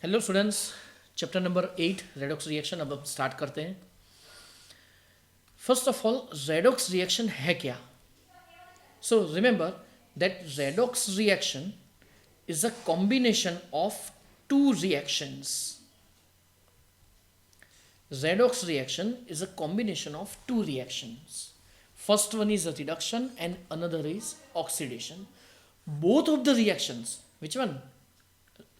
Hello students, chapter number 8 redox reaction अब हम start करते हैं। First of all, redox reaction है क्या? So remember that redox reaction is a combination of two reactions. Redox reaction is a combination of two reactions. First one is a reduction and another is oxidation. Both of the reactions, which one?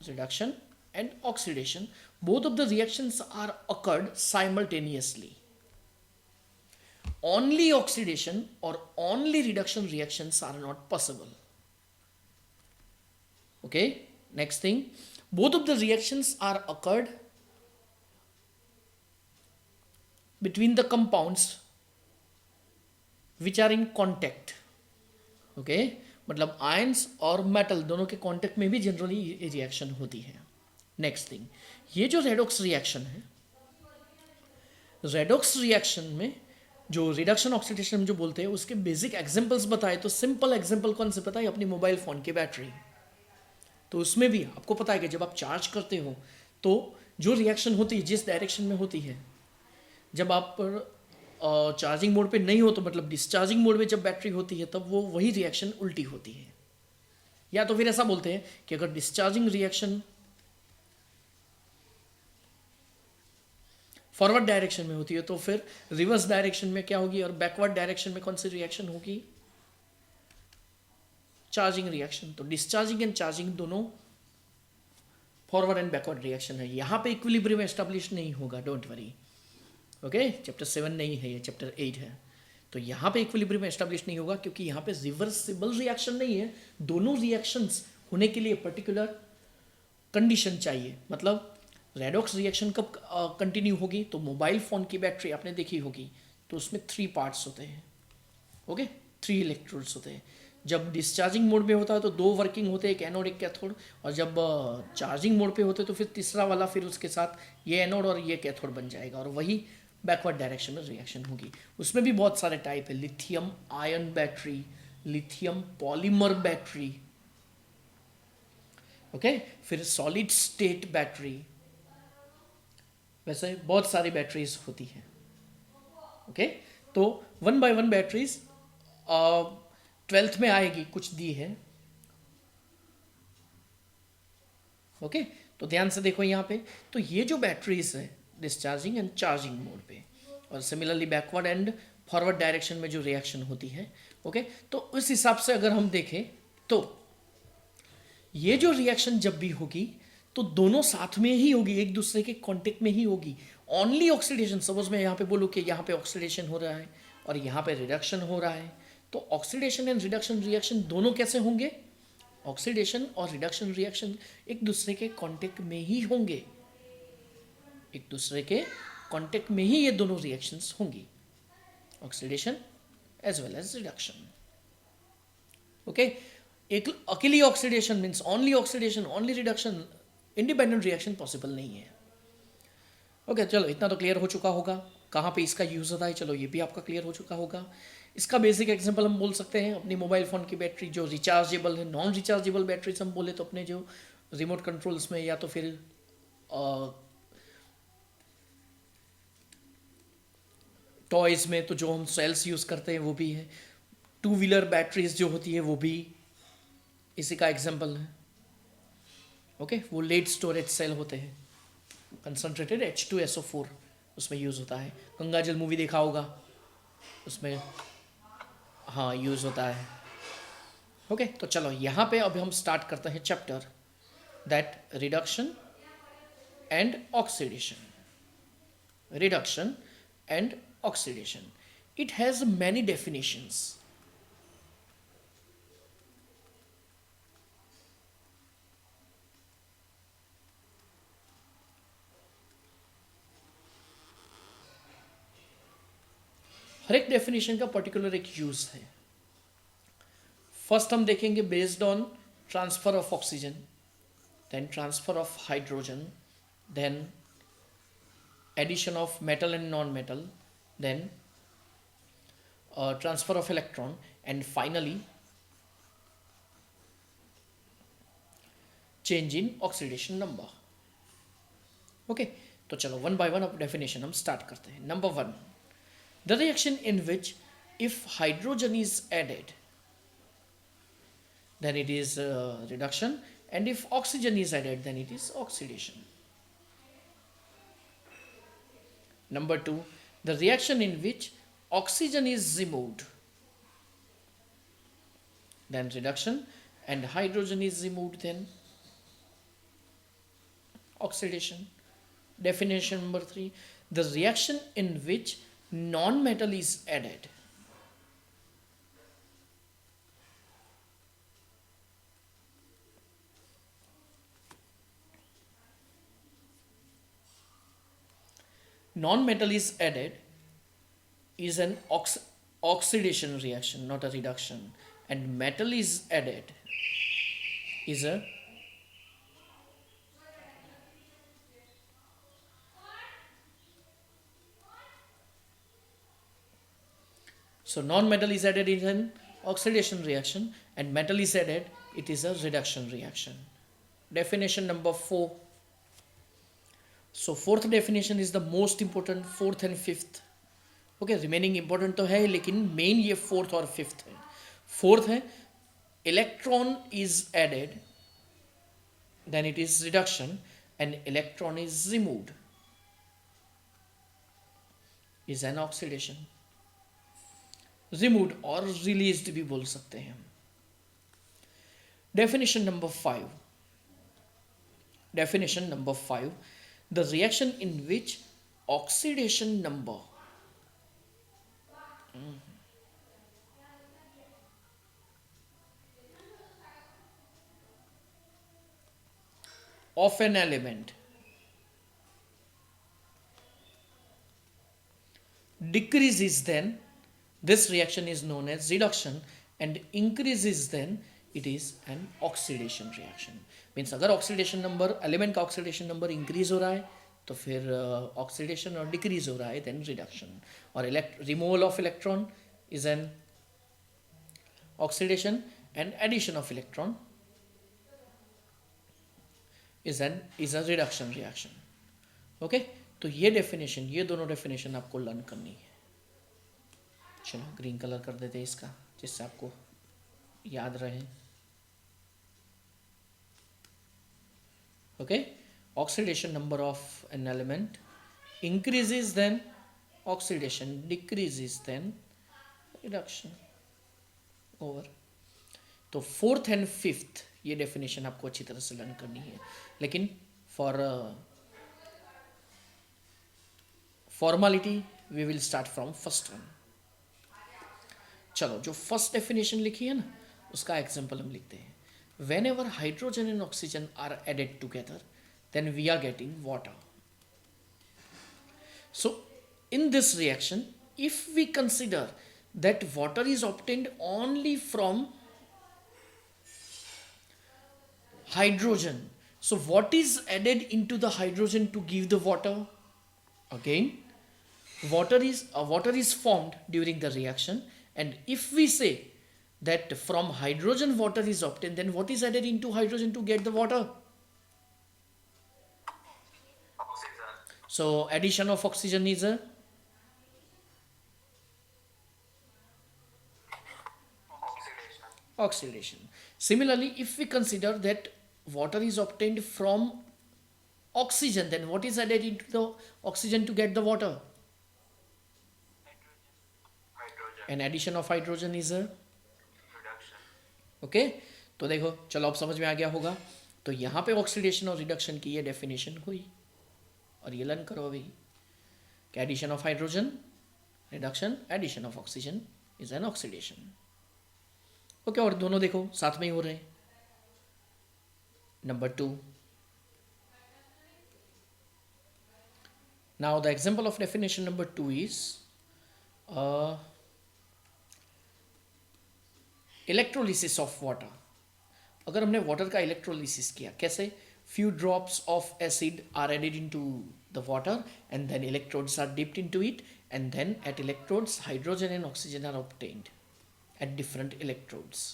Reduction and oxidation, both of the reactions are occurred simultaneously. Only oxidation or only reduction reactions are not possible. Okay, next thing, both of the reactions are occurred between the compounds which are in contact. Okay, मतलब ions और metal दोनों के contact में भी generally ये reaction होती है। Next thing, ये जो रेडॉक्स रिएक्शन है, रेडॉक्स रिएक्शन में जो रिडक्शन ऑक्सीडेशन जो बोलते हैं उसके बेसिक एग्जांपल्स बताए तो सिंपल एग्जांपल कौन से पता है? अपनी मोबाइल फ़ोन की बैटरी। तो उसमें भी आपको पता है कि जब आप चार्ज करते हो तो जो रिएक्शन होती है जिस डायरेक्शन में होती है, जब आप चार्जिंग मोड पे नहीं हो तो मतलब डिस्चार्जिंग मोड में जब बैटरी होती है तब वो वही रिएक्शन उल्टी होती है। या तो फिर ऐसा बोलते हैं कि अगर डिस्चार्जिंग रिएक्शन फॉरवर्ड डायरेक्शन में होती है तो फिर रिवर्स डायरेक्शन में क्या होगी, और बैकवर्ड डायरेक्शन में कौन सी रिएक्शन होगी? Charging reaction. तो डिस्चार्जिंग एंड चार्जिंग दोनों फॉरवर्ड एंड बैकवर्ड रिएक्शन है। यहाँ पे इक्विलिब्रियम एस्टेब्लिश नहीं होगा, डोंट वरी। ओके, चैप्टर 7 नहीं है, ये चैप्टर 8 है। तो यहाँ पे इक्विलिब्रियम एस्टेब्लिश नहीं होगा क्योंकि यहाँ पे रिवर्सिबल रिएक्शन नहीं है। दोनों रिएक्शंस होने के लिए पर्टिकुलर कंडीशन चाहिए। मतलब रेडॉक्स रिएक्शन कब कंटिन्यू होगी? तो मोबाइल फ़ोन की बैटरी आपने देखी होगी तो उसमें 3 पार्ट्स होते हैं। ओके, 3 इलेक्ट्रोड्स होते हैं। जब डिस्चार्जिंग मोड में होता है तो 2 वर्किंग होते हैं, एक एनोड एक कैथोड। और जब चार्जिंग मोड पे होते हैं तो फिर तीसरा वाला फिर उसके साथ ये एनोड और ये कैथोड बन जाएगा और वही बैकवर्ड डायरेक्शन में रिएक्शन होगी। उसमें भी बहुत सारे टाइप है, lithium ion battery, lithium polymer battery, okay, फिर सॉलिड स्टेट बैटरी, वैसे बहुत सारी बैटरीज होती हैं। ओके, तो 1 बाय 1 बैटरीज 12th में आएगी, कुछ दी है। ओके, तो ध्यान से देखो यहाँ पे, तो ये जो बैटरीज है डिस्चार्जिंग एंड चार्जिंग मोड पे और similarly backward and forward direction में जो रिएक्शन होती है। ओके, तो उस हिसाब से अगर हम देखें तो ये जो रिएक्शन जब भी होगी तो दोनों साथ में ही होगी, एक दूसरे के कांटेक्ट में ही होगी। ओनली ऑक्सीडेशन, सपोज मैं यहाँ पे बोलूँ कि यहाँ पे ऑक्सीडेशन हो रहा है और यहाँ पे रिडक्शन हो रहा है, तो ऑक्सीडेशन एंड रिडक्शन रिएक्शन दोनों कैसे होंगे? ऑक्सीडेशन और रिडक्शन रिएक्शन एक दूसरे के कांटेक्ट में ही होंगे, एक दूसरे के कांटेक्ट में ही ये दोनों रिएक्शंस होंगी, oxidation as well as reduction. Okay, एक अकेली oxidation means only oxidation only reduction, independent reaction possible नहीं है। ओके, चलो इतना तो क्लियर हो चुका होगा कहाँ पे इसका यूज़ होता है। चलो ये भी आपका क्लियर हो चुका होगा। इसका बेसिक एग्जांपल हम बोल सकते हैं अपनी मोबाइल फ़ोन की बैटरी जो रिचार्जेबल है। नॉन रिचार्जेबल बैटरीज हम बोले तो अपने जो रिमोट कंट्रोल्स में या तो फिर टॉयज़ में तो जो हम सेल्स यूज़ करते हैं वो भी है। 2 व्हीलर बैटरीज जो होती है वो भी इसी का एग्जाम्पल है। ओके, वो लेड स्टोरेज सेल होते हैं, कंसनट्रेटेड H2SO4 उसमें यूज़ होता है। गंगा जल मूवी देखा होगा, उसमें हाँ यूज़ होता है। ओके, तो चलो यहाँ पे अब हम स्टार्ट करते हैं chapter that reduction and oxidation. Reduction and oxidation, it has many definitions. हर एक डेफिनेशन का पर्टिकुलर एक यूज़ है। फर्स्ट हम देखेंगे based on transfer of oxygen, then transfer of hydrogen, then addition of metal and non metal, then transfer of electron, and finally change in oxidation number. Okay, तो चलो one by one अब definition हम start करते हैं. Number one, the reaction in which if hydrogen is added then it is reduction, and if oxygen is added then it is oxidation. Number two, the reaction in which oxygen is removed, then reduction, and hydrogen is removed, then oxidation. Definition number three, the reaction in which non-metal is added, non-metal is added is an oxidation reaction, not a reduction, and metal is added is a so non-metal is added in an oxidation reaction, and metal is added, it is a reduction reaction. Definition number four. So fourth definition is the most important, fourth and fifth. Okay, remaining important तो है लेकिन main ये fourth और fifth है. Fourth है electron is added then it is reduction, and electron is removed is an oxidation. Removed और released भी बोल सकते हैं हम. Definition number five. Definition number five, the reaction in which oxidation number of an element decreases, then this reaction is known as reduction, and increases then it is an oxidation reaction. Means अगर oxidation number, element का oxidation number increase हो रहा है तो फिर oxidation और decrease हो रहा है देन रिडक्शन. और removal of electron is an oxidation, and addition of electron is a reduction reaction. Okay, तो ये डेफिनेशन, ये दोनों डेफिनेशन आपको लर्न करनी है. चलो ग्रीन कलर कर देते हैं इसका जिससे आपको याद रहे. Okay, oxidation number of an element increases then oxidation, decreases then reduction. Over. तो फोर्थ एंड फिफ्थ ये डेफिनेशन आपको अच्छी तरह से लर्न करनी है, लेकिन for formality we will start from first one. चलो, जो फर्स्ट डेफिनेशन लिखी है ना उसका एग्जांपल हम लिखते हैं. Whenever hydrogen and oxygen are added together then we are getting water. So in this reaction, if we consider that water is obtained only from hydrogen, so what is added into the hydrogen to give the water? Again, water is formed during the reaction, and if we say that from hydrogen water is obtained, then what is added into hydrogen to get the water? So addition of oxygen is a oxidation. Similarly, if we consider that water is obtained from oxygen, then what is added into the oxygen to get the water? Hydrogen. And addition of hydrogen is a Reduction. Okay. तो देखो, चलो अब समझ में आ गया होगा. तो यहाँ पे ऑक्सीडेशन और रिडक्शन की ये डेफिनेशन हुई, और ये लर्न करो अभी कि addition of hydrogen reduction, addition of oxygen is an oxidation. Okay, और दोनों देखो साथ में ही हो रहे हैं. Number two, now the example of definition number two is electrolysis of water. अगर हमने वाटर का इलेक्ट्रोलिसिस किया, कैसे? Few drops of acid are added into the water, and then electrodes are dipped into it, and then at electrodes hydrogen and oxygen are obtained at different electrodes.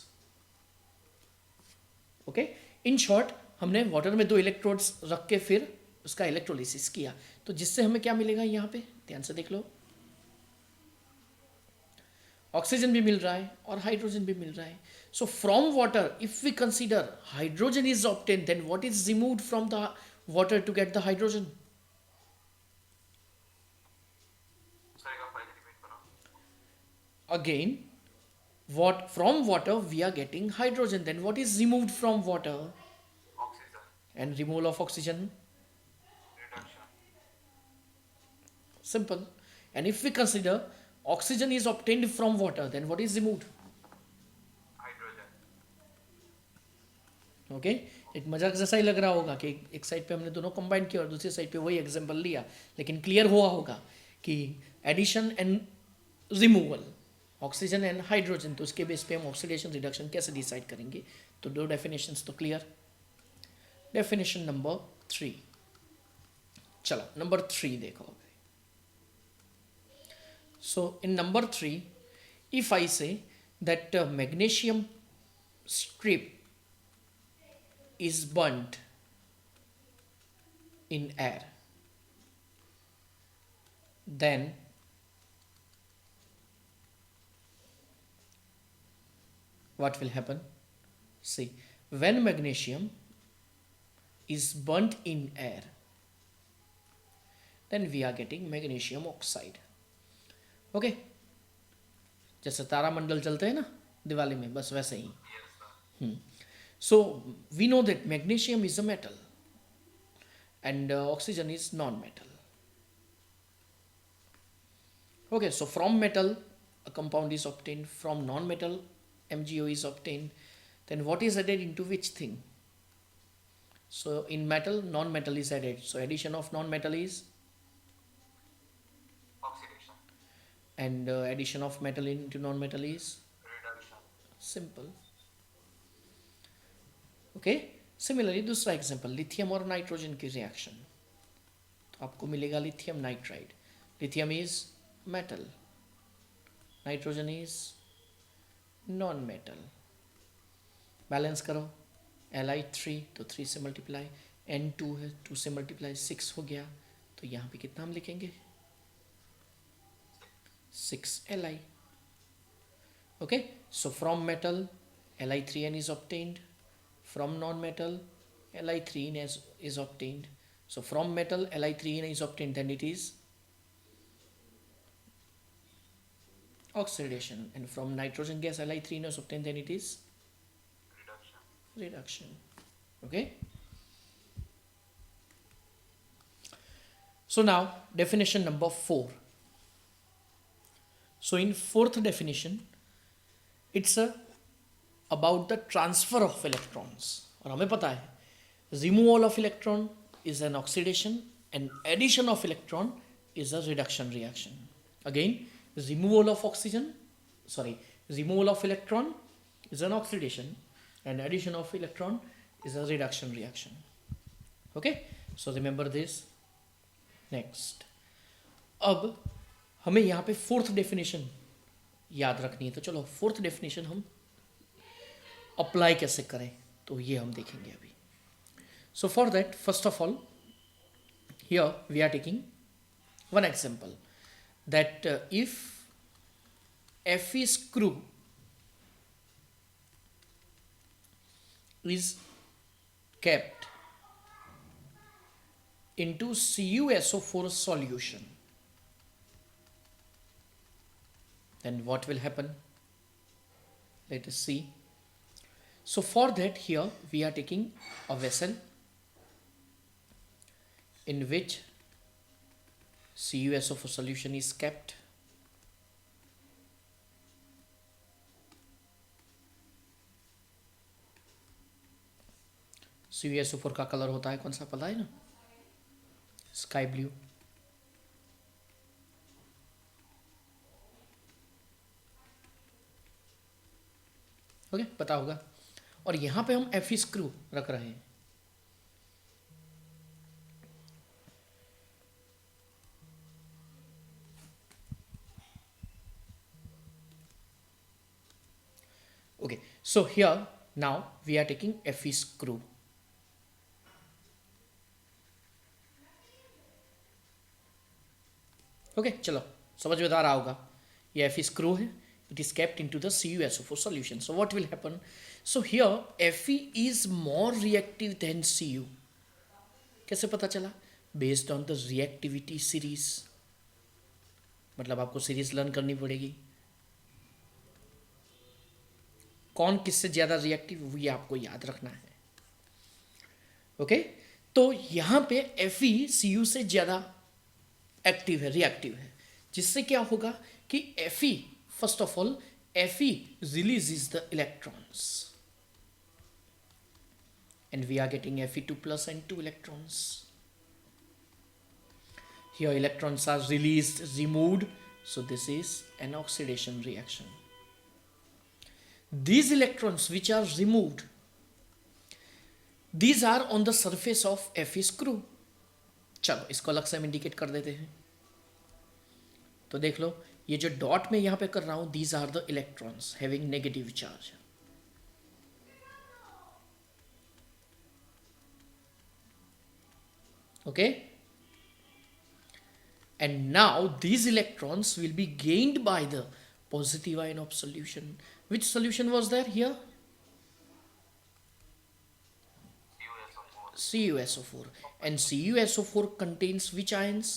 Okay, in short, हमने water में दो electrodes रख के फिर उसका electrolysis किया, तो जिससे हमें क्या मिलेगा यहाँ पे ध्यान से देख लो, ऑक्सीजन भी मिल रहा है और हाइड्रोजन भी मिल रहा है. So from water if we consider hydrogen is obtain, then what is removed from the water to get the hydrogen? Sir एक बार रिपीट करो. Again, what from water we are getting hydrogen, then what is removed from water? Oxygen. And removal of oxygen, Reduction. simple. And if we consider oxygen is obtained from water, then what is removed? Hydrogen. Okay एक मजाक जैसा ही लग रहा होगा कि एक side पे हमने दोनों कंबाइन किया और दूसरी साइड पे वही एग्जांपल लिया, लेकिन क्लियर हुआ होगा कि addition and removal, oxygen and hydrogen, तो उसके बेस पे हम ऑक्सीडेशन रिडक्शन कैसे डिसाइड करेंगे. तो दो डेफिनेशंस तो क्लियर. डेफिनेशन नंबर 3, चलो नंबर 3 देखो. सो इन number 3 if I say that magnesium strip is burnt in air, then what will happen? See, when magnesium is burnt in air, then we are getting magnesium oxide. Okay, जैसे तारामंडल चलते हैं ना दिवाली में, बस वैसे ही. Yes, sir. So we know that magnesium is a metal and oxygen is non-metal. Okay, so from metal a compound is obtained, from non-metal MgO is obtained. Then what is added into which thing? So in metal, non-metal is added. So addition of non-metal is, Oxidation. and addition of metal into non-metal is Reduction. simple. Okay. Similarly दूसरा example, lithium और nitrogen की reaction, तो आपको मिलेगा lithium nitride. Lithium is metal, nitrogen is non metal. Balance करो, Li3 तो 3 से multiply, N2 है 2 से मल्टीप्लाई 6 हो गया, तो यहाँ पे कितना हम लिखेंगे 6Li. Okay, so from metal Li3n is obtained, from non-metal Li3n is obtained. So from metal Li3n is obtained, then it is oxidation, and from nitrogen gas Li3n is obtained, then it is Reduction. reduction. Okay, so now definition number 4. So in fourth definition it's about the transfer of electrons, और हमें पता है removal of electron is an oxidation and addition of electron is a reduction reaction. Again, removal of electron is an oxidation and addition of electron is a reduction reaction. Okay, so remember this. Next, अब हमें यहाँ पे fourth definition याद रखनी है, तो चलो fourth definition हम अप्लाई कैसे करें तो ये हम देखेंगे अभी. So for that first of all here we are taking one example that if Fe screw is kept into CuSO4 solution, then what will happen? Let us see. So for that, here we are taking a vessel in which CuSO4 solution is kept. CuSO4 का colour होता है कौन सा, पता है ना, sky blue. Okay, पता होगा. और यहां पे हम Fe स्क्रू रख रहे हैं. Okay, so here now we are taking Fe screw. Okay चलो, समझ में आ रहा होगा। ये एफ स्क्रू है, it is kept into the CuSO4 solution. So what will happen? So here Fe is more reactive than Cu. कैसे पता चला? Based on the reactivity series. मतलब आपको सीरीज लर्न करनी पड़ेगी, कौन किससे ज्यादा रिएक्टिव वो ये आपको याद रखना है। ओके तो यहां पे Fe Cu से ज्यादा एक्टिव है, रिएक्टिव है, जिससे क्या होगा कि Fe, first of all, Fe releases the electrons and we are getting Fe2 plus and 2 electrons. Here electrons are released, removed, so this is an oxidation reaction. These electrons which are removed, these are on the surface of Fe screw. चलो इसको अलग से हम indicate कर देते हैं। तो देख लो, ये जो डॉट में यहां पे कर रहा हूं, these are the electrons having negative charge. Okay and now these electrons will be gained by the positive ion of solution. Which solution was there here? CuSO4. And CuSO4 contains which ions?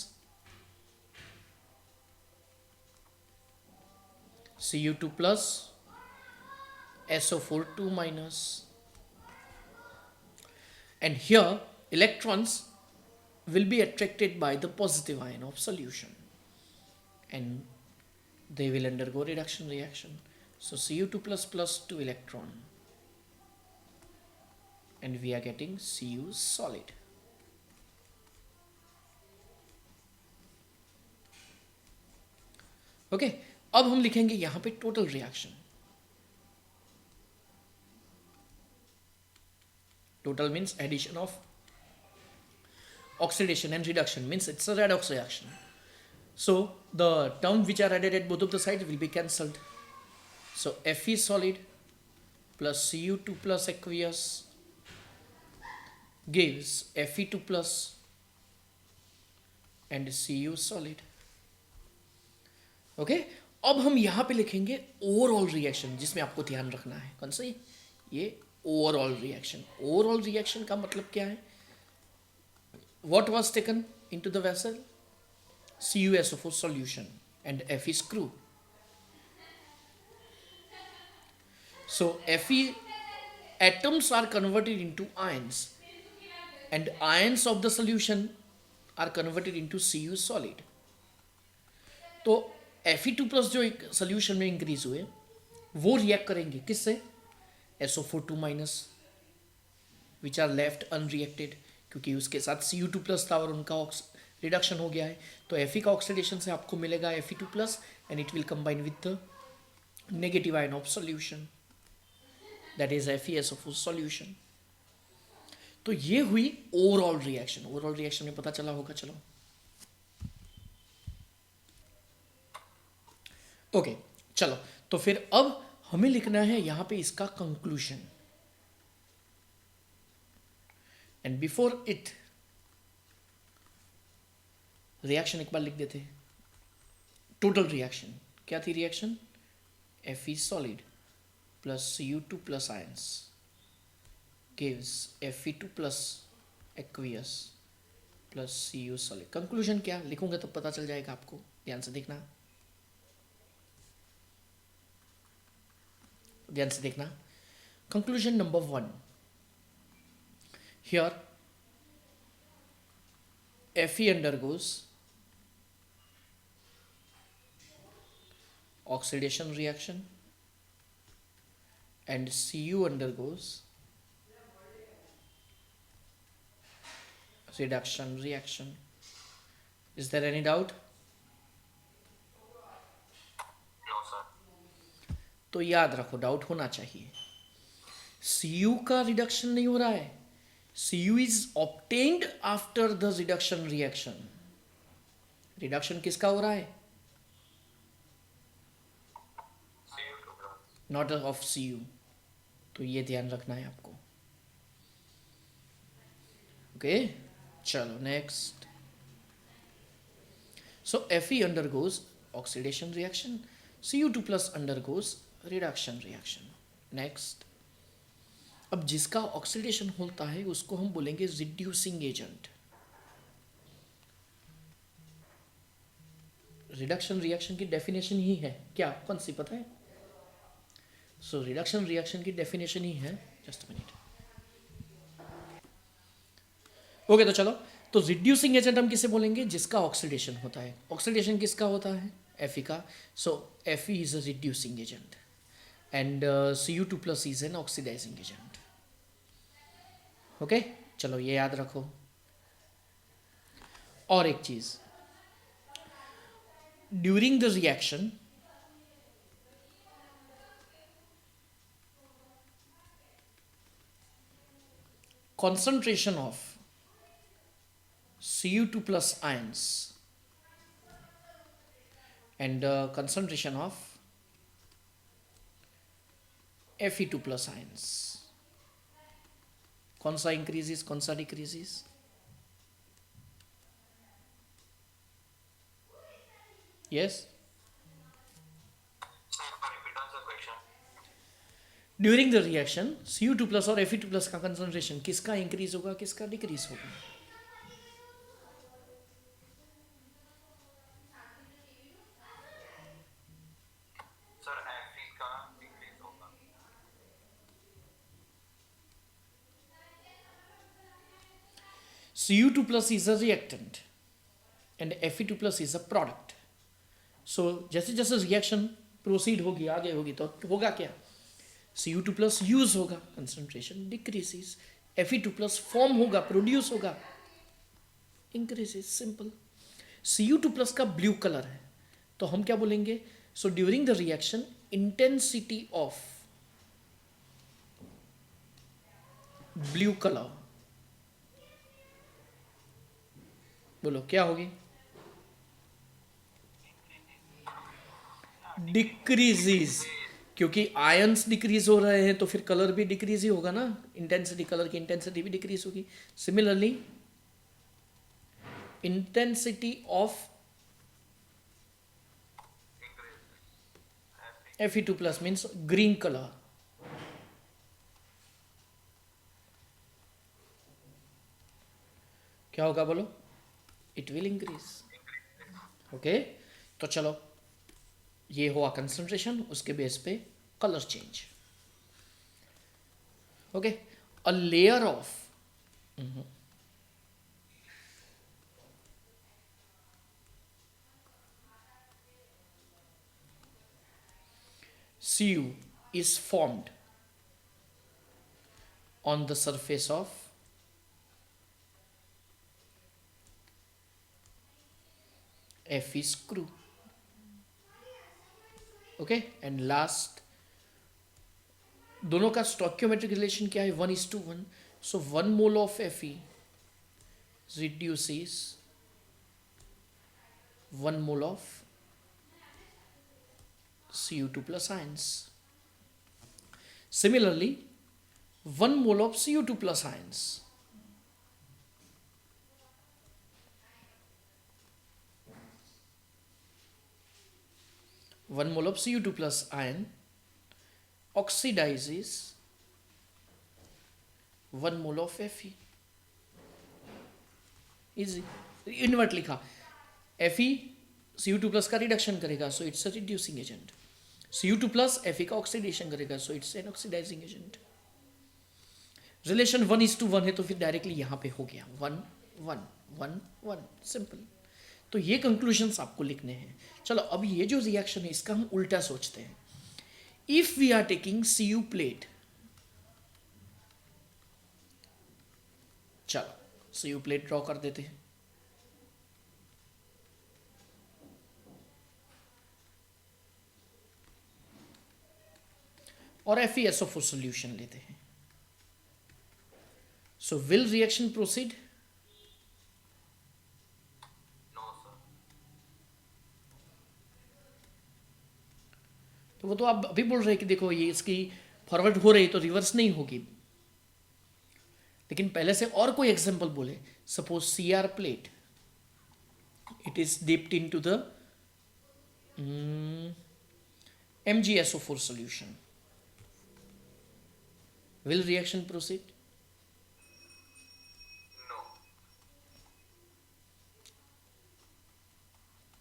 Cu2 plus, SO4 2 minus. And here electrons will be attracted by the positive ion of solution and they will undergo reduction reaction. So Cu2 plus plus 2 electron and we are getting Cu solid. Okay अब हम लिखेंगे यहां पे total reaction. Total means addition of oxidation and reduction, means it's a redox reaction. So the term which are added at both of the sides will be cancelled. So Fe solid plus Cu2 plus aqueous gives Fe2 plus and Cu solid. Okay अब हम यहां पे लिखेंगे overall reaction, जिसमें आपको ध्यान रखना है कौन सा, ये ओवरऑल रिएक्शन। ओवरऑल रिएक्शन का मतलब क्या है? What was taken into the vessel? CuSO4 solution and Fe screw. So Fe atoms are converted into ions and ions of the solution are converted into Cu solid. तो Fe2 plus जो एक solution में increase हुए वो react करेंगे किससे? SO4 2 minus which are left unreacted, क्योंकि उसके साथ Cu2 प्लस था और उनका रिडक्शन हो गया है। तो Fe का ऑक्सीडेशन से आपको मिलेगा Fe2 plus and it will combine with the negative ion of solution, that is FeSO4 solution. तो ये हुई ओवरऑल रिएक्शन। ओवरऑल रिएक्शन में पता चला होगा। चलो ओके चलो, तो फिर अब हमें लिखना है यहां पे इसका conclusion. And before it reaction एक बार लिख देते हैं। टोटल रिएक्शन क्या थी? Reaction Fe solid plus Cu2 plus ions gives Fe2 plus aqueous plus Cu solid। Conclusion क्या लिखूंगा तो पता चल जाएगा आपको, ध्यान से देखना, ध्यान से देखना। Conclusion number 1, here Fe undergoes oxidation reaction and Cu undergoes reduction reaction. Is there any doubt? No, sir. तो याद रखो, डाउट होना चाहिए। Cu का रिडक्शन नहीं हो रहा है, Cu is obtained after the reduction reaction. Reduction किसका हो रहा है? Cu2 plus. Not of Cu। तो ये ध्यान रखना है आपको। ओके चलो next. So Fe undergoes oxidation reaction, Cu2 plus undergoes reduction reaction. Next, अब जिसका ऑक्सीडेशन होता है उसको हम बोलेंगे रिड्यूसिंग एजेंट. रिडक्शन रिएक्शन की डेफिनेशन ही है क्या, कौन सी पता है? सो रिडक्शन रिएक्शन की डेफिनेशन ही है, जस्ट मिनट. ओके, तो चलो, तो रिड्यूसिंग एजेंट हम किसे बोलेंगे? जिसका ऑक्सीडेशन होता है. ऑक्सीडेशन किसका होता है? Fe का. So Fe is a reducing agent and Cu2 plus is an oxidising agent. Okay, चलो ये याद रखो. और एक चीज, during the reaction concentration of Cu2 plus ions and concentration of Fe2 plus ions, कौन सा increases, कौन सा decreases? Yes? Sir, repeat on the question. During the reaction Cu2 plus और Fe2 प्लस का कंसंट्रेशन किसका इंक्रीज होगा, किसका decrease होगा? Sir, Fe का decrease होगा. Cu2 plus is a reactant and Fe2 plus is a product. So जैसे जैसे रिएक्शन प्रोसीड होगी, आगे होगी, तो होगा क्या? Cu2 प्लस यूज होगा, concentration decreases. Fe2 plus form होगा, प्रोड्यूस होगा, इंक्रीजेस. सिंपल. Cu2 प्लस का ब्लू कलर है, तो हम क्या बोलेंगे? So during the reaction intensity of blue colour, बोलो क्या होगी? डिक्रीजेस. क्योंकि आयंस डिक्रीज हो रहे हैं तो फिर कलर भी डिक्रीज ही होगा ना, इंटेंसिटी, कलर की इंटेंसिटी भी डिक्रीज होगी. Similarly intensity of Fe2 plus means green colour, क्या होगा बोलो? It will increase. ओके, तो चलो, ये हुआ कंसंट्रेशन, उसके बेस पे colour change. Okay, a layer of Cu is formed on the surface of Fe screw. Okay, and last, दोनों का स्टोइकियोमेट्रिक रिलेशन क्या है? 1:1. सो 1 mole of Fe reduces 1 mole of Cu2 plus ions. Similarly, 1 mole of Cu2 plus ions Cu2 plus ion oxidizes 1 mole of Fe. Easy. Invert लिखा, Fe Cu2 plus का reduction करेगा, so it's a reducing agent. Cu2 plus Fe का oxidation करेगा, so it's an oxidising agent. Relation 1:1 है, तो फिर directly यहां पे हो गया 1 1 1 1. सिंपल. तो ये कंक्लूजन्स आपको लिखने हैं. चलो, अब ये जो रिएक्शन है इसका हम उल्टा सोचते हैं. If we are taking Cu plate, चलो Cu प्लेट ड्रॉ कर देते हैं. और FeSO4 सॉल्यूशन लेते हैं. So will reaction proceed? No, sir. तो वो तो आप अभी बोल रहे हैं कि देखो ये इसकी फॉरवर्ड हो रही तो रिवर्स नहीं होगी. लेकिन पहले से और कोई एग्जांपल बोले. Suppose CR plate, It is dipped into the MgSO4 solution. Will reaction proceed? No.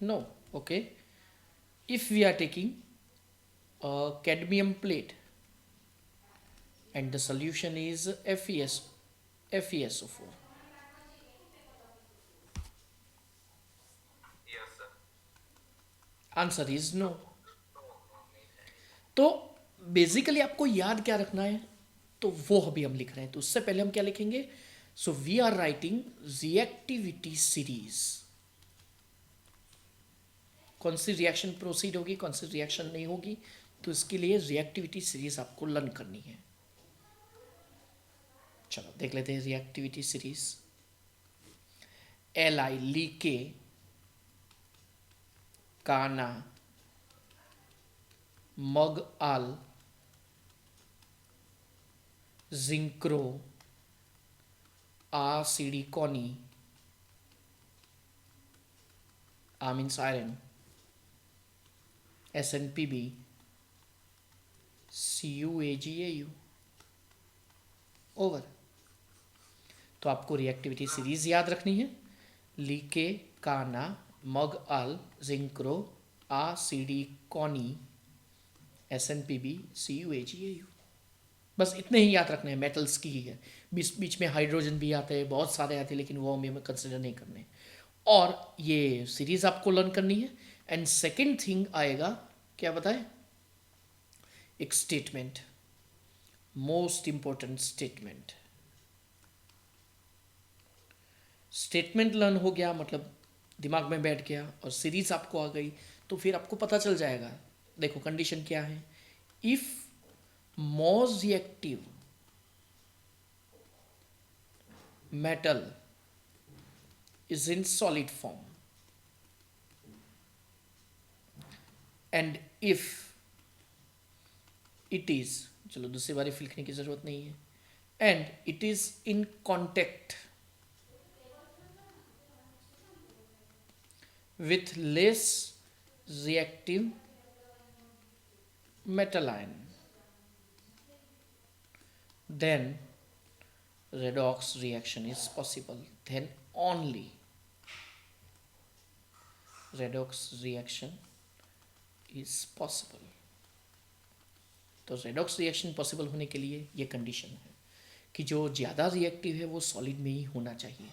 No. Okay. If we are taking a cadmium plate and the solution is FeSO4. Yes, sir. Answer is no. No, नहीं है. तो basically आपको याद क्या रखना है, तो वो अभी हम लिख रहे हैं. तो उससे पहले हम क्या लिखेंगे? So we are writing reactivity series. कौन सी रिएक्शन प्रोसीड होगी, कौन सी रिएक्शन नहीं होगी, तो इसके लिए रिएक्टिविटी सीरीज आपको लर्न करनी है. चलो देख लेते हैं रिएक्टिविटी सीरीज. Li लीके, काना, मग आल, जिंक्रो, आसिडी कॉनी, आ means iron, SnPb, CuAgAu. Over. तो आपको रिएक्टिविटी सीरीज याद रखनी है. लीके, काना, मग आल, जिंक्रो, आसिडी कॉनी, SnPb, CuAgAu. बस इतने ही याद रखने हैं. मेटल्स की ही है. बीच बीच में हाइड्रोजन भी आते हैं, बहुत सारे आते हैं, लेकिन वो हमें कंसिडर नहीं करने. और ये सीरीज आपको लर्न करनी है. एंड सेकेंड थिंग आएगा, क्या बताए? एक statement, most important statement. Statement learn हो गया मतलब दिमाग में बैठ गया और सीरीज आपको आ गई, तो फिर आपको पता चल जाएगा. देखो कंडीशन क्या है. If most reactive metal is in solid form and if it is, चलो दूसरी बार if लिखने की जरूरत नहीं है, and it is in contact with less reactive metal ion, then redox reaction is possible. Then only redox reaction is possible. तो redox reaction possible होने के लिए ये कंडीशन है कि जो ज़्यादा रिएक्टिव है वो सॉलिड में ही होना चाहिए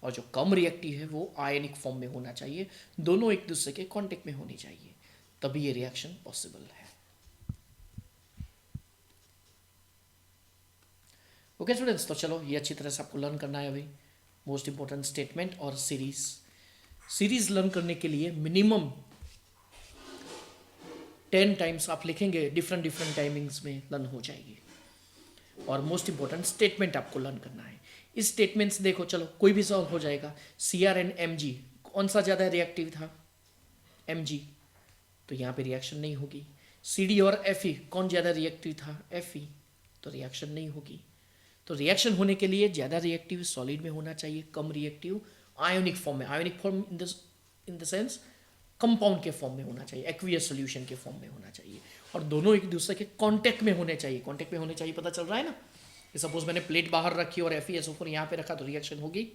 और जो कम रिएक्टिव है वो आयनिक फॉर्म में होना चाहिए. दोनों एक दूसरे के कांटेक्ट में होनी चाहिए, तभी ये रिएक्शन पॉसिबल है. ओके स्टूडेंट्स, तो चलो ये अच्छी तरह से आपको लर्न करना है. अभी मोस्ट इंपॉर्टेंट स्टेटमेंट और सीरीज लर्न करने के लिए मिनिमम 10 टाइम्स आप लिखेंगे, डिफरेंट टाइमिंग्स में लर्न हो जाएगी. और मोस्ट इंपॉर्टेंट स्टेटमेंट आपको लर्न करना है. इस स्टेटमेंट्स देखो, चलो कोई भी सॉल्व हो जाएगा. Cr एंड Mg कौन सा ज़्यादा रिएक्टिव था? Mg, तो यहाँ पे रिएक्शन नहीं होगी. Cd और Fe कौन ज़्यादा रिएक्टिव था? Fe, तो रिएक्शन नहीं होगी. तो रिएक्शन होने के लिए ज़्यादा रिएक्टिव सॉलिड में होना चाहिए, कम रिएक्टिव आयोनिक फॉर्म में. Ionic form in the sense compound के फॉर्म में होना चाहिए, एक्वियस सॉल्यूशन के फॉर्म में होना चाहिए. और दोनों एक दूसरे के कांटेक्ट में होने चाहिए. कांटेक्ट में होने चाहिए, पता चल रहा है ना. सपोज मैंने प्लेट बाहर रखी और FeSO4 यहाँ पे रखा, तो रिएक्शन होगी?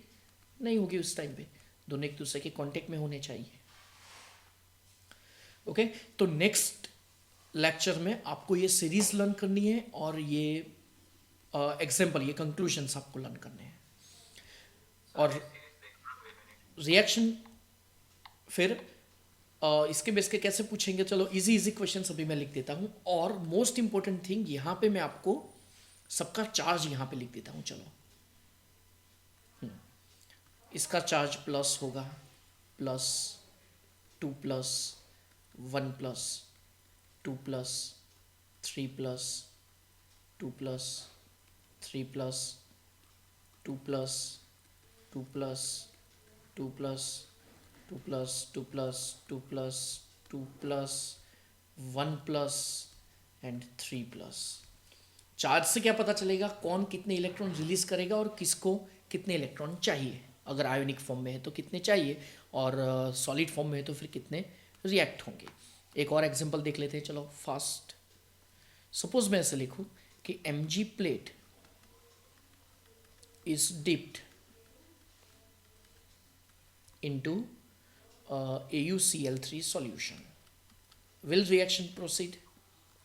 नहीं होगी उस टाइम पे. दोनों एक दूसरे के कांटेक्ट में होने चाहिए. ओके, तो नेक्स्ट लेक्चर में आपको ये सीरीज लर्न करनी है और ये एग्जाम्पल, ये कंक्लूजन्स आपको लर्न करने हैं. और रिएक्शन फिर इसके बेस के कैसे पूछेंगे, चलो इजी क्वेश्चन अभी मैं लिख देता हूँ. और मोस्ट इंपॉर्टेंट थिंग, यहाँ पे मैं आपको सबका चार्ज यहाँ पे लिख देता हूँ. चलो इसका चार्ज प्लस होगा, plus 2 plus 1 plus 2 plus 3 plus 2 plus 3 plus 2 plus 2 plus 2 plus 2 plus 2 plus 2 plus 2 plus 1 plus and 3 plus. Charge से क्या पता चलेगा? कौन कितने इलेक्ट्रॉन रिलीज करेगा और किसको कितने इलेक्ट्रॉन चाहिए. अगर आयोनिक फॉर्म में है तो कितने चाहिए, और सॉलिड फॉर्म में है तो फिर कितने रिएक्ट होंगे। एक और एग्जांपल देख लेते हैं, चलो फास्ट। सपोज मैं ऐसे लिखूं कि Mg plate is dipped into AuCl3 solution. Will reaction proceed?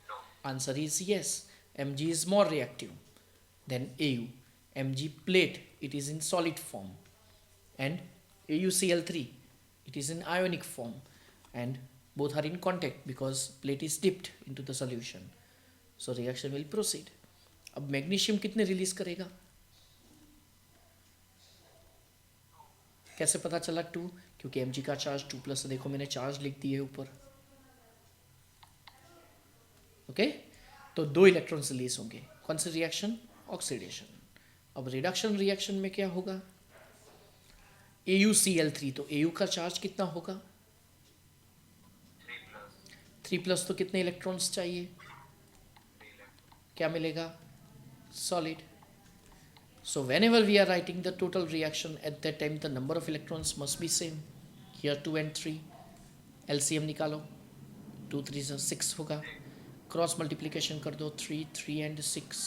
No. Answer is yes. Mg is more reactive than Au. Mg plate, it is in solid form, and AuCl3, it is in ionic form, and both are in contact because plate is dipped into the solution. So reaction will proceed. अब magnesium कितने release करेगा, कैसे पता चला 2? क्योंकि Mg का charge 2+, देखो मैंने चार्ज लिख दिए ऊपर। ओके, तो 2 इलेक्ट्रॉन्स रिलीज होंगे। कौन सी रिएक्शन? ऑक्सीडेशन। अब रिडक्शन रिएक्शन में क्या होगा? AuCl3, तो Au का चार्ज कितना होगा? 3+, तो कितने इलेक्ट्रॉन्स चाहिए? 3 क्या मिलेगा? Solid. So whenever we are writing the total reaction, at that time the number of electrons must be same. Here 2 and 3. LCM निकालो, 2 3 6 होगा। क्रॉस मल्टीप्लिकेशन कर दो, 3 3 and 6,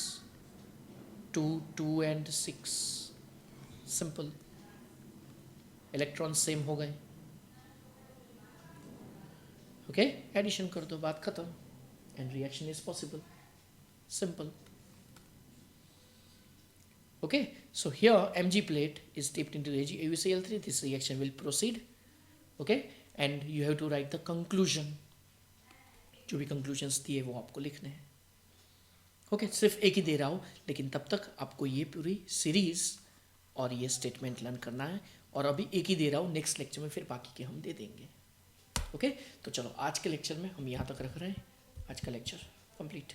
2 2 and 6। Simple, electron same हो गए। ओके, एडिशन कर दो, बात खत्म, and reaction is possible. Simple. Okay, so here Mg plate is dipped into AuCl3. This reaction will proceed. Okay, and you have to write the conclusion. जो भी conclusions दिए वो आपको लिखने हैं। Okay, सिर्फ एक ही दे रहा हूँ, लेकिन तब तक आपको ये पूरी सीरीज और ये स्टेटमेंट लर्न करना है, और अभी एक ही दे रहा हूँ, नेक्स्ट लेक्चर में फिर बाकी के हम दे देंगे। ओके, तो चलो आज के लेक्चर में हम यहाँ तक रख रहे हैं। आज का लेक्चर कंप्लीट।